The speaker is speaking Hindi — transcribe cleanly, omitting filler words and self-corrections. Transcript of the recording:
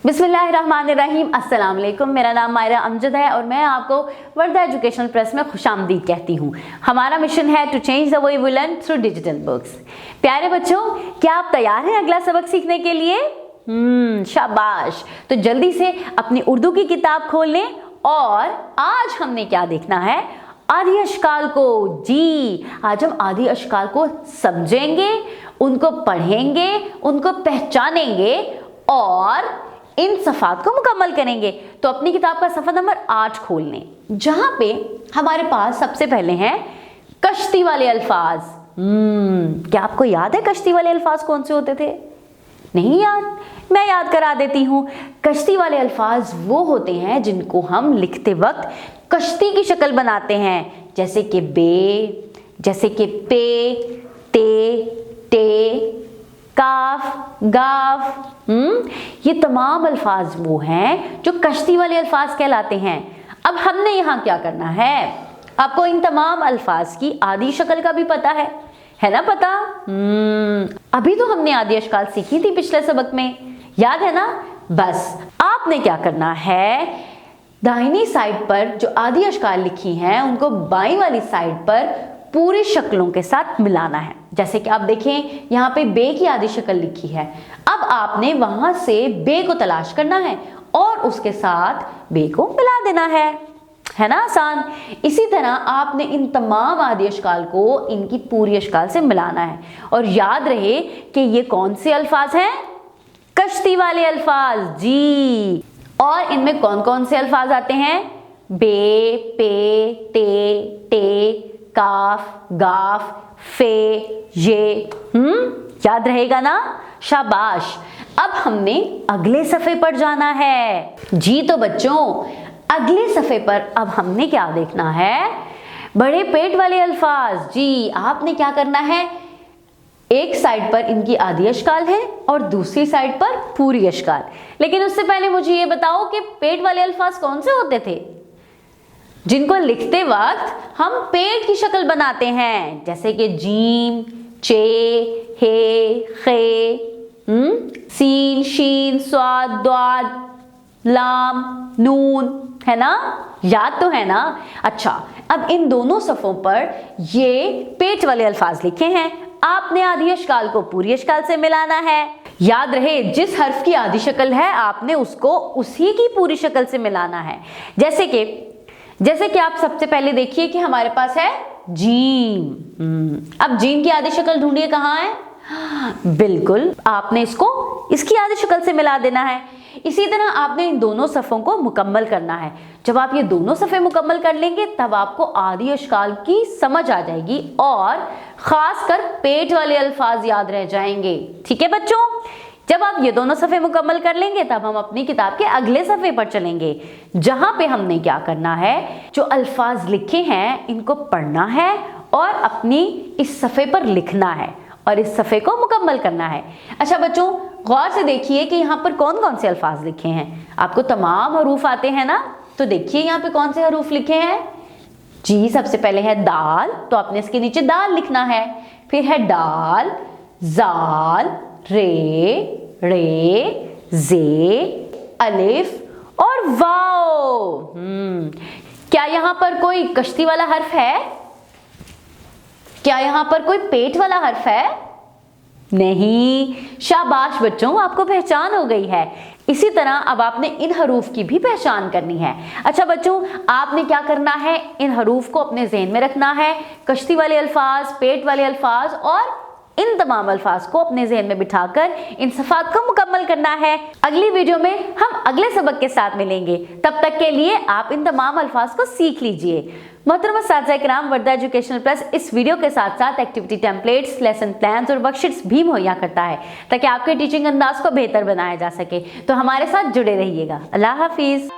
बिस्मिल्लाहिर्रहमानिर्रहीम, अस्सलाम वालेकुम। मेरा नाम मायरा अमजद है और मैं आपको वर्दा एजुकेशनल प्रेस में खुशामदीद कहती हूँ। हमारा मिशन है to change the way we learn through digital books. प्यारे बच्चों, क्या आप तैयार हैं अगला सबक सीखने के लिए? शाबाश। तो जल्दी से अपनी उर्दू की किताब खोल लें और आज हमने क्या देखना है? आदि अशकाल को। जी, आज हम आदि अशकाल को समझेंगे, उनको पढ़ेंगे, उनको पहचानेंगे और इन सफ़ात को मुकम्मल करेंगे। तो अपनी किताब का सफ़ा नंबर 8 खोल लें, जहां पे हमारे पास सबसे पहले हैं कश्ती वाले अल्फाज। क्या आपको याद है कश्ती वाले अल्फाज कौन से होते थे? नहीं याद? मैं याद करा देती हूँ। कश्ती वाले अल्फाज वो होते हैं जिनको हम लिखते वक्त कश्ती की शक्ल बनाते हैं, जैसे कि बे, जैसे कि पे, ते, टे, काफ, गाफ। ये तमाम अल्फाज वो हैं जो कश्ती वाले अल्फाज कहलाते हैं। अब हमने यहाँ क्या करना है? आपको इन तमाम अल्फाज की आदि शक्ल का भी पता है ना पता? अभी तो हमने आदि अशकाल सीखी थी पिछले सबक में, याद है ना? बस आपने क्या करना है, दाहिनी साइड पर जो आदि अशकाल लिखी हैं उनको बाईं वाली साइड पर पूरी शक्लों के साथ मिलाना है। जैसे कि आप देखें यहाँ पे बे की आदि शक्ल लिखी है। अब आपने वहां से बे को तलाश करना है और उसके साथ बे को मिला देना है ना? आसान। इसी तरह आपने इन तमाम आदि अशकाल को इनकी पूरी अशकाल से मिलाना है और याद रहे कि ये कौन से अल्फाज हैं? कश्ती वाले अल्फाज। जी, और इनमें कौन कौन से अल्फाज आते हैं? बे, पे, ते, टे, काफ, गाफ, फे, ये। याद रहेगा ना? शाबाश। अब हमने अगले सफ़े पर जाना है। जी तो बच्चों, अगले सफ़े पर अब हमने क्या देखना है? बड़े पेट वाले अल्फाज। जी, आपने क्या करना है? एक साइड पर इनकी आदि अशकाल है और दूसरी साइड पर पूरी अशकाल। लेकिन उससे पहले मुझे ये बताओ कि पेट वाले अल्फाज कौन से होते थे जिनको लिखते वक्त हम पेट की शक्ल बनाते हैं, जैसे कि जीम, चे, हे, खे, सीन, शीन, स्वाद, द्वाद, लाम, नून, है ना? याद तो है ना? अच्छा, अब इन दोनों सफ़ों पर ये पेट वाले अल्फाज लिखे हैं। आपने आदि अशकाल को पूरी अशकाल से मिलाना है। याद रहे, जिस हर्फ की आदि शक्ल है आपने उसको उसी की पूरी शक्ल से मिलाना है। जैसे कि आप सबसे पहले देखिए कि हमारे पास है जीम। अब जीम की आदि शक्ल ढूंढिए, कहाँ है? बिल्कुल, आपने इसको इसकी आदि शक्ल से मिला देना है। इसी तरह आपने इन दोनों सफ़ों को मुकम्मल करना है। जब आप ये दोनों सफ़े मुकम्मल कर लेंगे तब आपको आदि अशकाल की समझ आ जाएगी और ख़ासकर पेट वाले अल्फाज याद रह जाएंगे। ठीक है बच्चों? जब आप ये दोनों सफ़े मुकम्मल कर लेंगे तब हम अपनी किताब के अगले सफ़े पर चलेंगे, जहाँ पे हमने क्या करना है? जो अल्फाज लिखे हैं इनको पढ़ना है और अपनी इस सफ़े पर लिखना है और इस सफ़े को मुकम्मल करना है। अच्छा बच्चों, गौर से देखिए कि यहाँ पर कौन कौन से अल्फाज लिखे हैं। आपको तमाम हरूफ आते हैं ना? तो देखिए यहाँ पे कौन से हरूफ लिखे हैं। जी, सबसे पहले है दाल, तो आपने इसके नीचे दाल लिखना है। फिर है डाल, जाल, रे, रे, जे, अलिफ और वाओ। क्या यहाँ पर कोई कश्ती वाला हर्फ है? क्या यहाँ पर कोई पेट वाला हर्फ है? नहीं। शाबाश बच्चों, आपको पहचान हो गई है। इसी तरह अब आपने इन हरूफ की भी पहचान करनी है। अच्छा बच्चों, आपने क्या करना है? इन हरूफ को अपने ज़हन में रखना है। कश्ती वाले अल्फाज, पेट वाले अल्फाज और इन तमाम अल्फाज को अपने ज़हन में बिठाकर इन सफ़ात को मुकम्मल करना है। अगली वीडियो में हम अगले सबक के साथ मिलेंगे। तब तक के लिए आप इन तमाम अल्फाज को सीख लीजिए। मोहतरम साथिया-ए-किराम, वर्दा एजुकेशनल प्रेस इस वीडियो के साथ साथ एक्टिविटी टेम्पलेट्स, लेसन प्लान्स और वर्कशीट्स भी मुहैया करता है ताकि आपके टीचिंग अंदाज को बेहतर बनाया जा सके। तो हमारे साथ जुड़े रहिएगा। अल्लाह हाफिज़।